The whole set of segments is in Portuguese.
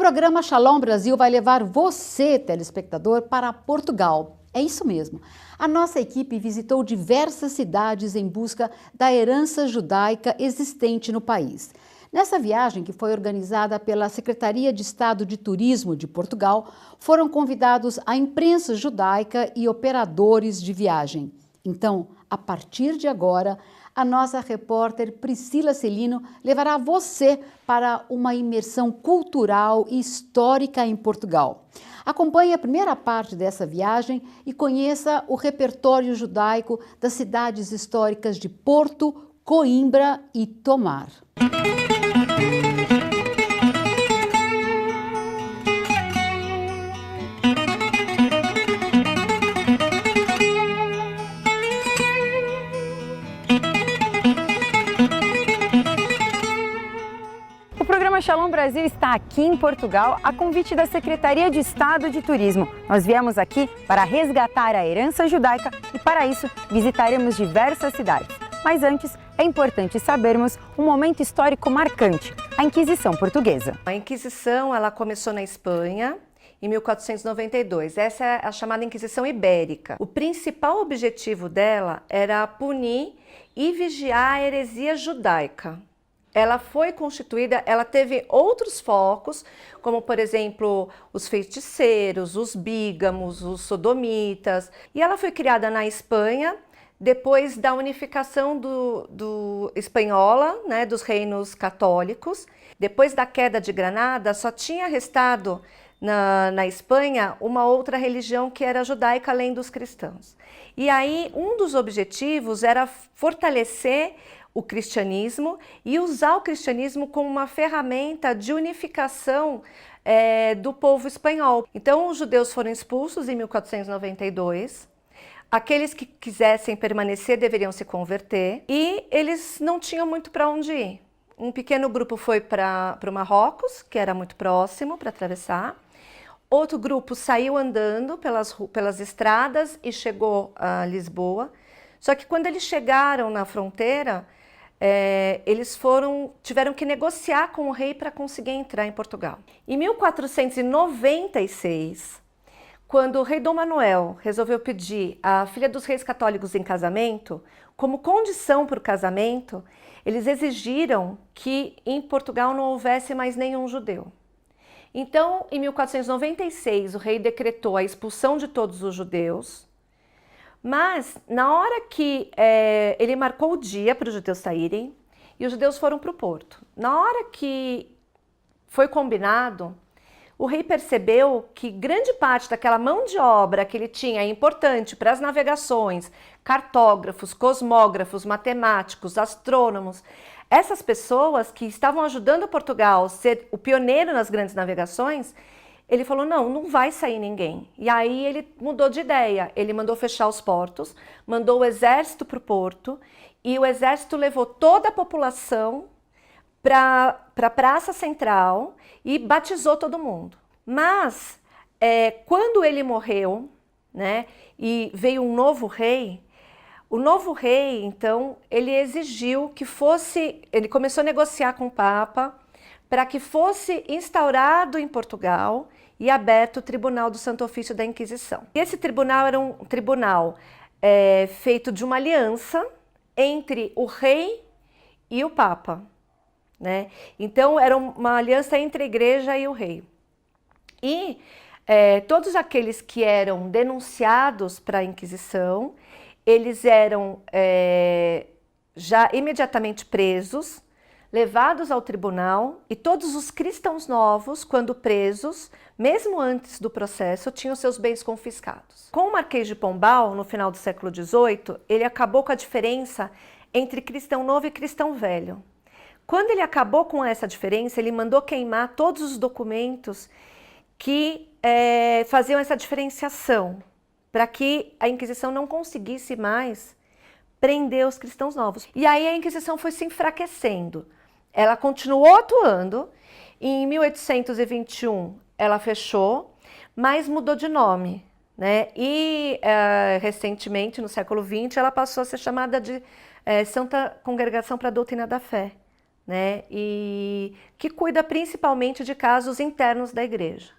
programa Shalom Brasil vai levar você, telespectador, para Portugal. É isso mesmo. A nossa equipe visitou diversas cidades em busca da herança judaica existente no país. Nessa viagem, que foi organizada pela Secretaria de Estado de Turismo de Portugal, foram convidados a imprensa judaica e operadores de viagem. Então, a partir de agora, a nossa repórter Priscila Celino levará você para uma imersão cultural e histórica em Portugal. Acompanhe a primeira parte dessa viagem e conheça o repertório judaico das cidades históricas de Porto, Coimbra e Tomar. O programa Shalom Brasil está aqui em Portugal a convite da Secretaria de Estado de Turismo. Nós viemos aqui para resgatar a herança judaica e, para isso, visitaremos diversas cidades. Mas antes, é importante sabermos um momento histórico marcante, a Inquisição Portuguesa. A Inquisição ela começou na Espanha em 1492. Essa é a chamada Inquisição Ibérica. O principal objetivo dela era punir e vigiar a heresia judaica. Ela foi constituída, ela teve outros focos, como por exemplo os feiticeiros, os bígamos, os sodomitas. E ela foi criada na Espanha depois da unificação do espanhola, né, dos reinos católicos. Depois da queda de Granada, só tinha restado na Espanha uma outra religião que era judaica além dos cristãos. E aí um dos objetivos era fortalecer o cristianismo e usar o cristianismo como uma ferramenta de unificação do povo espanhol. Então os judeus foram expulsos em 1492, aqueles que quisessem permanecer deveriam se converter e eles não tinham muito para onde ir. Um pequeno grupo foi para o Marrocos, que era muito próximo para atravessar. Outro grupo saiu andando pelas estradas e chegou a Lisboa. Só que quando eles chegaram na fronteira, eles tiveram que negociar com o rei para conseguir entrar em Portugal. Em 1496, quando o rei Dom Manuel resolveu pedir a filha dos reis católicos em casamento, como condição para o casamento, eles exigiram que em Portugal não houvesse mais nenhum judeu. Então, em 1496, o rei decretou a expulsão de todos os judeus. Mas, na hora que ele marcou o dia para os judeus saírem, e os judeus foram para o porto. Na hora que foi combinado, o rei percebeu que grande parte daquela mão de obra que ele tinha importante para as navegações, cartógrafos, cosmógrafos, matemáticos, astrônomos, essas pessoas que estavam ajudando Portugal a ser o pioneiro nas grandes navegações, ele falou, não vai sair ninguém. E aí ele mudou de ideia, ele mandou fechar os portos, mandou o exército para o porto, e o exército levou toda a população para a Praça Central e batizou todo mundo. Mas, quando ele morreu, né, e veio um novo rei, o novo rei, então, ele exigiu que ele começou a negociar com o Papa, para que fosse instaurado em Portugal e aberto o Tribunal do Santo Ofício da Inquisição. E esse tribunal era um tribunal feito de uma aliança entre o rei e o Papa, né? Então era uma aliança entre a igreja e o rei. E todos aqueles que eram denunciados para a Inquisição, eles eram já imediatamente presos, levados ao tribunal, e todos os cristãos novos, quando presos, mesmo antes do processo, tinham seus bens confiscados. Com o Marquês de Pombal, no final do século XVIII, ele acabou com a diferença entre cristão novo e cristão velho. Quando ele acabou com essa diferença, ele mandou queimar todos os documentos que faziam essa diferenciação, para que a Inquisição não conseguisse mais prender os cristãos novos. E aí a Inquisição foi se enfraquecendo. Ela continuou atuando, em 1821 ela fechou, mas mudou de nome, né? E recentemente, no século XX, ela passou a ser chamada de Santa Congregação para a Doutrina da Fé, né, e que cuida principalmente de casos internos da igreja.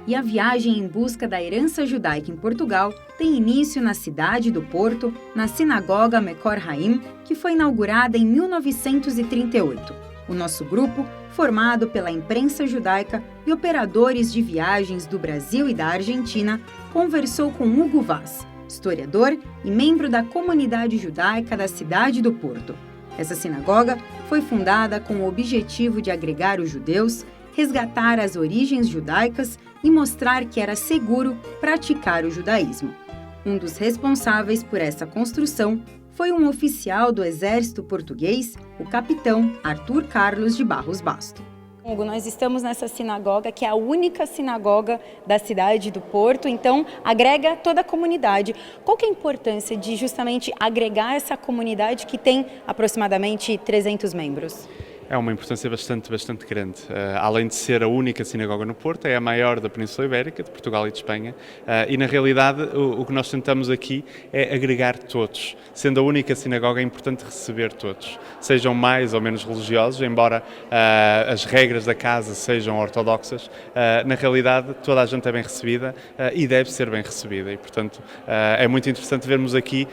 E a viagem em busca da herança judaica em Portugal tem início na cidade do Porto, na Sinagoga Mekor Haim, que foi inaugurada em 1938. O nosso grupo, formado pela imprensa judaica e operadores de viagens do Brasil e da Argentina, conversou com Hugo Vaz, historiador e membro da comunidade judaica da cidade do Porto. Essa sinagoga foi fundada com o objetivo de agregar os judeus, resgatar as origens judaicas e mostrar que era seguro praticar o judaísmo. Um dos responsáveis por essa construção foi um oficial do Exército Português, o capitão Arthur Carlos de Barros Basto. Hugo, nós estamos nessa sinagoga, que é a única sinagoga da cidade do Porto, então agrega toda a comunidade. Qual que é a importância de justamente agregar essa comunidade que tem aproximadamente 300 membros? É uma importância bastante grande. Além de ser a única sinagoga no Porto, é a maior da Península Ibérica, de Portugal e de Espanha, e na realidade o que nós tentamos aqui é agregar todos. Sendo a única sinagoga, é importante receber todos, sejam mais ou menos religiosos, embora as regras da casa sejam ortodoxas, na realidade toda a gente é bem recebida e deve ser bem recebida, e portanto é muito interessante vermos aqui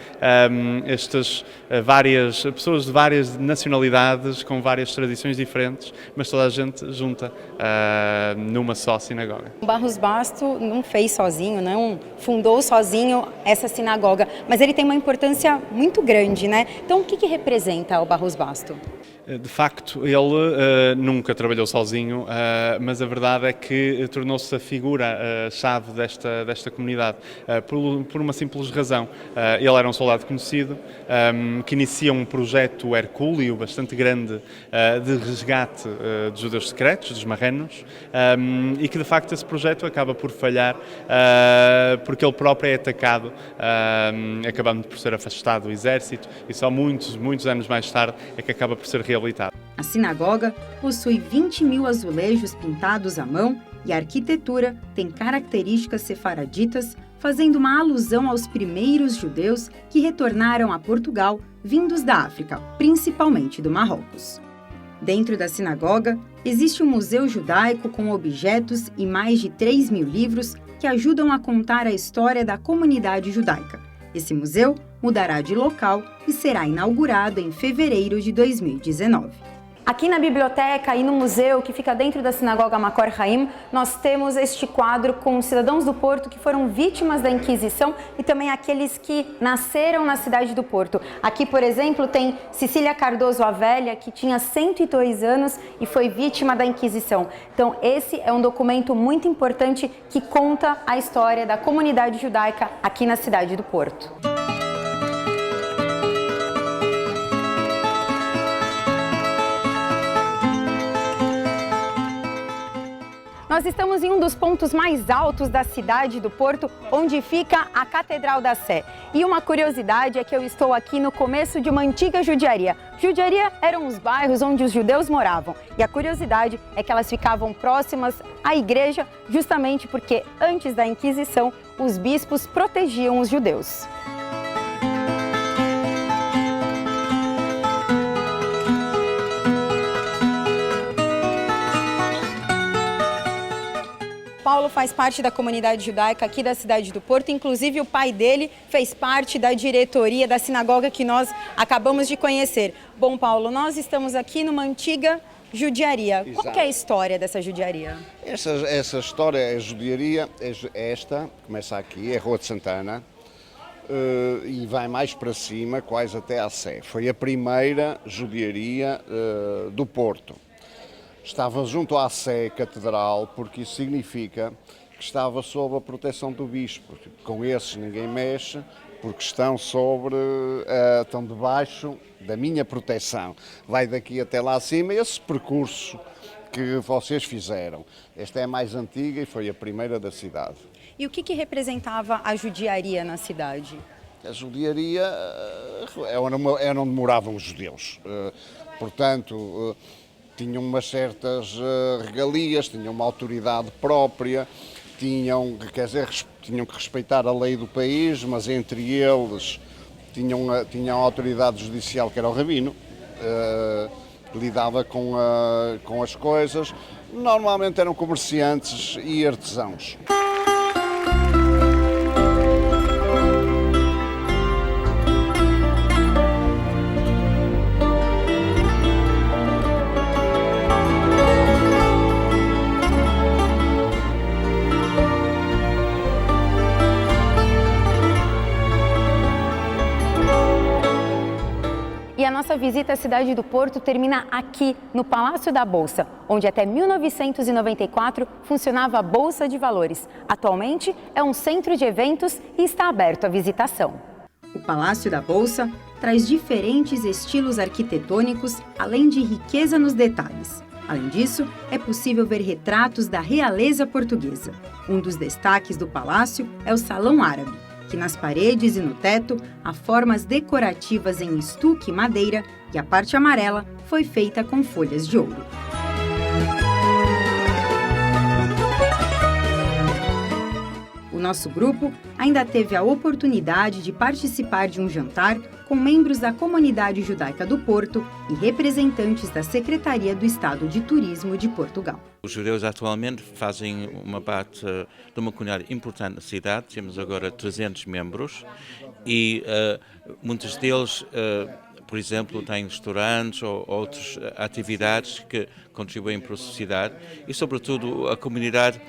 estas várias pessoas de várias nacionalidades, com várias tradições diferentes, mas toda a gente junta numa só sinagoga. O Barros Basto não fez sozinho, não fundou sozinho essa sinagoga, mas ele tem uma importância muito grande, né? Então o que representa o Barros Basto? De facto, ele nunca trabalhou sozinho, mas a verdade é que tornou-se a figura-chave desta comunidade, por uma simples razão. Ele era um soldado conhecido, que inicia um projeto hercúleo bastante grande de resgate de judeus secretos, dos marrenos, e que de facto esse projeto acaba por falhar, porque ele próprio é atacado, acabando por ser afastado do exército, e só muitos anos mais tarde é que acaba por ser reabilitado. A sinagoga possui 20.000 azulejos pintados à mão e a arquitetura tem características sefaraditas, fazendo uma alusão aos primeiros judeus que retornaram a Portugal vindos da África, principalmente do Marrocos. Dentro da sinagoga, existe um museu judaico com objetos e mais de 3.000 livros que ajudam a contar a história da comunidade judaica. Esse museu mudará de local e será inaugurado em fevereiro de 2019. Aqui na biblioteca e no museu que fica dentro da sinagoga Mekor Haim, nós temos este quadro com cidadãos do Porto que foram vítimas da Inquisição e também aqueles que nasceram na cidade do Porto. Aqui, por exemplo, tem Cecília Cardoso a Velha, que tinha 102 anos e foi vítima da Inquisição. Então, esse é um documento muito importante que conta a história da comunidade judaica aqui na cidade do Porto. Nós estamos em um dos pontos mais altos da cidade do Porto, onde fica a Catedral da Sé. E uma curiosidade é que eu estou aqui no começo de uma antiga judiaria. Judiaria eram os bairros onde os judeus moravam. E a curiosidade é que elas ficavam próximas à igreja, justamente porque antes da Inquisição, os bispos protegiam os judeus. Paulo faz parte da comunidade judaica aqui da cidade do Porto, inclusive o pai dele fez parte da diretoria da sinagoga que nós acabamos de conhecer. Bom, Paulo, nós estamos aqui numa antiga judiaria. Exato. Qual que é a história dessa judiaria? Essa história, a judiaria, é esta, começa aqui, é Rua de Santana, e vai mais para cima, quase até à Sé. Foi a primeira judiaria do Porto. Estava junto à Sé Catedral, porque isso significa que estava sob a proteção do bispo. Com esses ninguém mexe, porque estão estão debaixo da minha proteção. Vai daqui até lá acima esse percurso que vocês fizeram. Esta é a mais antiga e foi a primeira da cidade. E o que representava a judiaria na cidade? A judiaria era onde moravam os judeus. Portanto, tinham umas certas regalias, tinham uma autoridade própria, tinham que respeitar a lei do país, mas entre eles tinham a autoridade judicial, que era o rabino, lidava com as coisas. Normalmente eram comerciantes e artesãos. E a nossa visita à cidade do Porto termina aqui, no Palácio da Bolsa, onde até 1994 funcionava a Bolsa de Valores. Atualmente é um centro de eventos e está aberto à visitação. O Palácio da Bolsa traz diferentes estilos arquitetônicos, além de riqueza nos detalhes. Além disso, é possível ver retratos da realeza portuguesa. Um dos destaques do palácio é o Salão Árabe, que nas paredes e no teto há formas decorativas em estuque e madeira, e a parte amarela foi feita com folhas de ouro. O nosso grupo ainda teve a oportunidade de participar de um jantar com membros da comunidade judaica do Porto e representantes da Secretaria do Estado de Turismo de Portugal. Os judeus atualmente fazem uma parte de uma comunidade importante na cidade, temos agora 300 membros e muitos deles, por exemplo, têm restaurantes ou outras atividades que contribuem para a sociedade e, sobretudo, a comunidade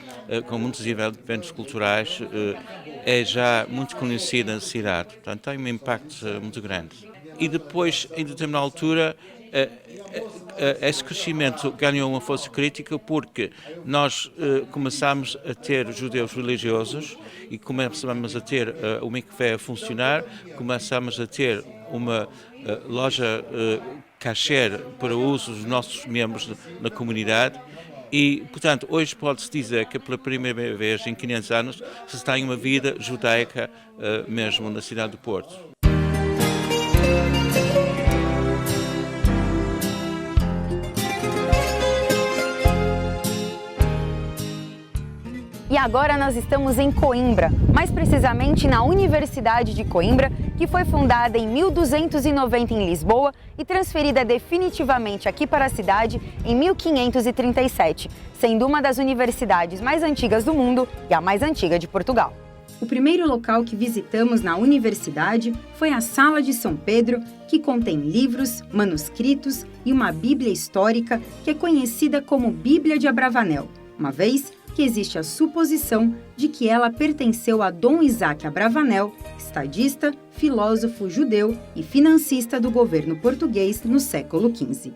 com muitos eventos culturais é já muito conhecida na cidade, portanto tem um impacto muito grande. E depois, em determinada altura, esse crescimento ganhou uma força crítica porque nós começamos a ter judeus religiosos e começamos a ter o mikvé a funcionar, começamos a ter uma loja kasher para o uso dos nossos membros na comunidade e, portanto, hoje pode-se dizer que pela primeira vez em 500 anos se tem uma vida judaica mesmo na cidade do Porto. E agora nós estamos em Coimbra, mais precisamente na Universidade de Coimbra, que foi fundada em 1290 em Lisboa e transferida definitivamente aqui para a cidade em 1537, sendo uma das universidades mais antigas do mundo e a mais antiga de Portugal. O primeiro local que visitamos na universidade foi a Sala de São Pedro, que contém livros, manuscritos e uma Bíblia histórica que é conhecida como Bíblia de Abravanel, uma vez que existe a suposição de que ela pertenceu a Dom Isaac Abravanel, estadista, filósofo judeu e financista do governo português no século XV.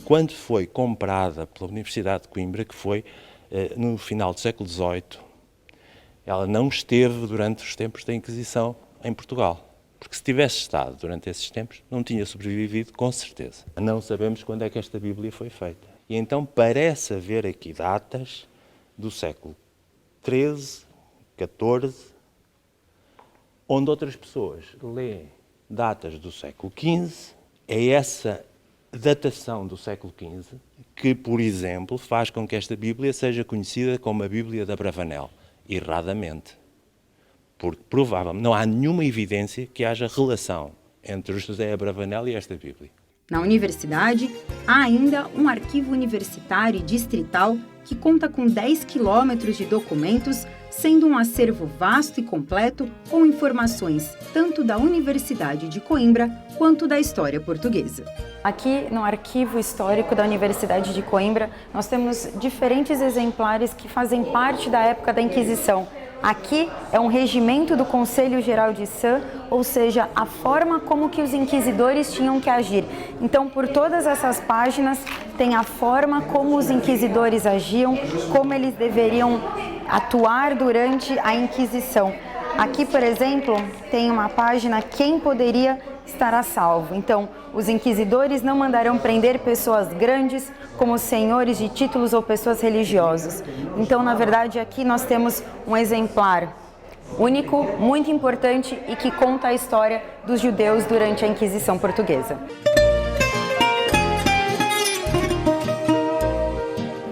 Quando foi comprada pela Universidade de Coimbra, que foi no final do século XVIII, ela não esteve durante os tempos da Inquisição em Portugal. Porque se tivesse estado durante esses tempos, não tinha sobrevivido, com certeza. Não sabemos quando é que esta Bíblia foi feita. E então parece haver aqui datas do século XIII, XIV, onde outras pessoas leem datas do século XV. É essa datação do século XV que, por exemplo, faz com que esta Bíblia seja conhecida como a Bíblia de Abravanel, erradamente. Porque provavelmente não há nenhuma evidência que haja relação entre o José Abravanel e esta Bíblia. Na universidade, há ainda um arquivo universitário e distrital que conta com 10 quilômetros de documentos, sendo um acervo vasto e completo com informações tanto da Universidade de Coimbra quanto da história portuguesa. Aqui no Arquivo Histórico da Universidade de Coimbra, nós temos diferentes exemplares que fazem parte da época da Inquisição. Aqui é um regimento do Conselho Geral de Sã, ou seja, a forma como que os inquisidores tinham que agir. Então, por todas essas páginas, tem a forma como os inquisidores agiam, como eles deveriam atuar durante a Inquisição. Aqui, por exemplo, tem uma página Quem poderia estar a salvo. Então, os inquisidores não mandarão prender pessoas grandes, como senhores de títulos ou pessoas religiosas. Então, na verdade, aqui nós temos um exemplar único, muito importante e que conta a história dos judeus durante a Inquisição portuguesa.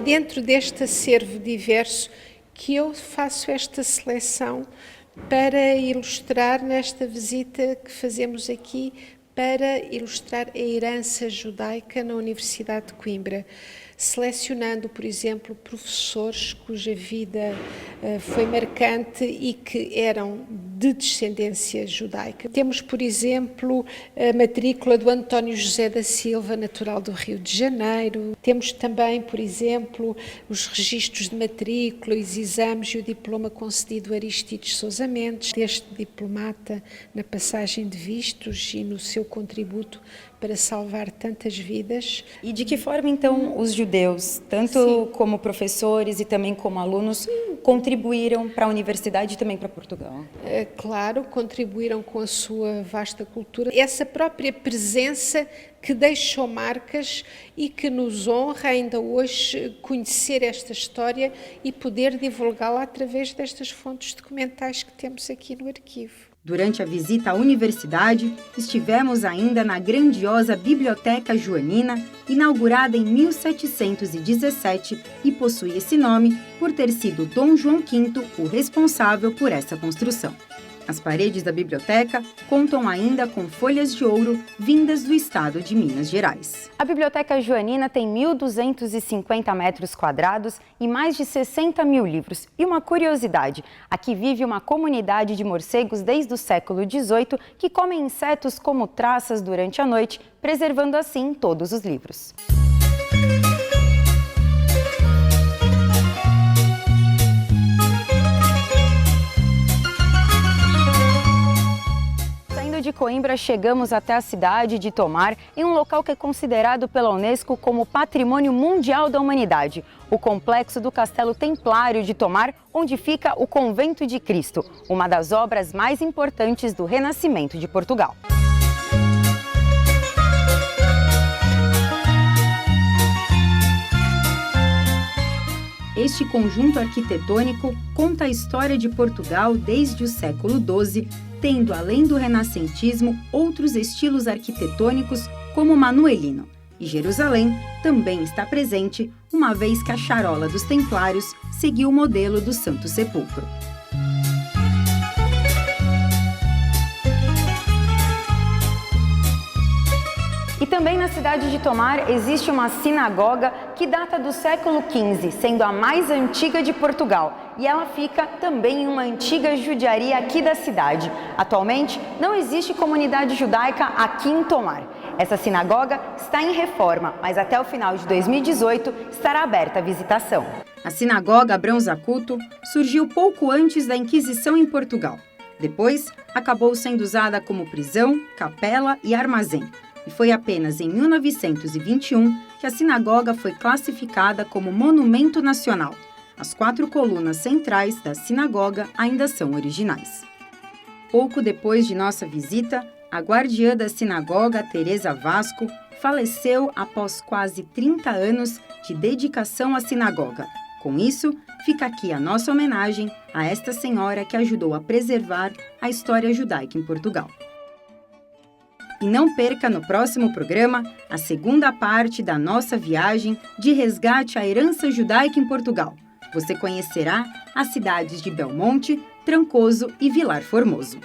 dentro deste acervo diverso que eu faço esta seleção para ilustrar nesta visita que fazemos aqui, para ilustrar a herança judaica na Universidade de Coimbra, selecionando, por exemplo, professores cuja vida foi marcante e que eram de descendência judaica. Temos, por exemplo, a matrícula do António José da Silva, natural do Rio de Janeiro. Temos também, por exemplo, os registros de matrícula, os exames e o diploma concedido a Aristides Sousa Mendes, deste diplomata na passagem de vistos e no seu contributo para salvar tantas vidas. E de que forma, então, os judeus, tanto como professores e também como alunos, contribuíram para a universidade e também para Portugal? Claro, contribuíram com a sua vasta cultura. Essa própria presença que deixou marcas e que nos honra ainda hoje conhecer esta história e poder divulgá-la através destas fontes documentais que temos aqui no arquivo. Durante a visita à universidade, estivemos ainda na grandiosa Biblioteca Joanina, inaugurada em 1717 e possui esse nome por ter sido Dom João V o responsável por essa construção. As paredes da biblioteca contam ainda com folhas de ouro vindas do estado de Minas Gerais. A Biblioteca Joanina tem 1.250 metros quadrados e mais de 60 mil livros. E uma curiosidade, aqui vive uma comunidade de morcegos desde o século XVIII que comem insetos como traças durante a noite, preservando assim todos os livros. De Coimbra, chegamos até a cidade de Tomar, em um local que é considerado pela Unesco como Patrimônio Mundial da Humanidade, o complexo do Castelo Templário de Tomar, onde fica o Convento de Cristo, uma das obras mais importantes do Renascimento de Portugal. Este conjunto arquitetônico conta a história de Portugal desde o século XII, tendo, além do renascentismo, outros estilos arquitetônicos como o manuelino. E Jerusalém também está presente, uma vez que a charola dos Templários seguiu o modelo do Santo Sepulcro. E também na cidade de Tomar existe uma sinagoga que data do século XV, sendo a mais antiga de Portugal. E ela fica também em uma antiga judiaria aqui da cidade. Atualmente, não existe comunidade judaica aqui em Tomar. Essa sinagoga está em reforma, mas até o final de 2018 estará aberta à visitação. A sinagoga Abrão Zacuto surgiu pouco antes da Inquisição em Portugal. Depois, acabou sendo usada como prisão, capela e armazém. E foi apenas em 1921 que a sinagoga foi classificada como monumento nacional. As 4 colunas centrais da sinagoga ainda são originais. Pouco depois de nossa visita, a guardiã da sinagoga, Teresa Vasco, faleceu após quase 30 anos de dedicação à sinagoga. Com isso, fica aqui a nossa homenagem a esta senhora que ajudou a preservar a história judaica em Portugal. E não perca no próximo programa a segunda parte da nossa viagem de resgate à herança judaica em Portugal. Você conhecerá as cidades de Belmonte, Trancoso e Vilar Formoso.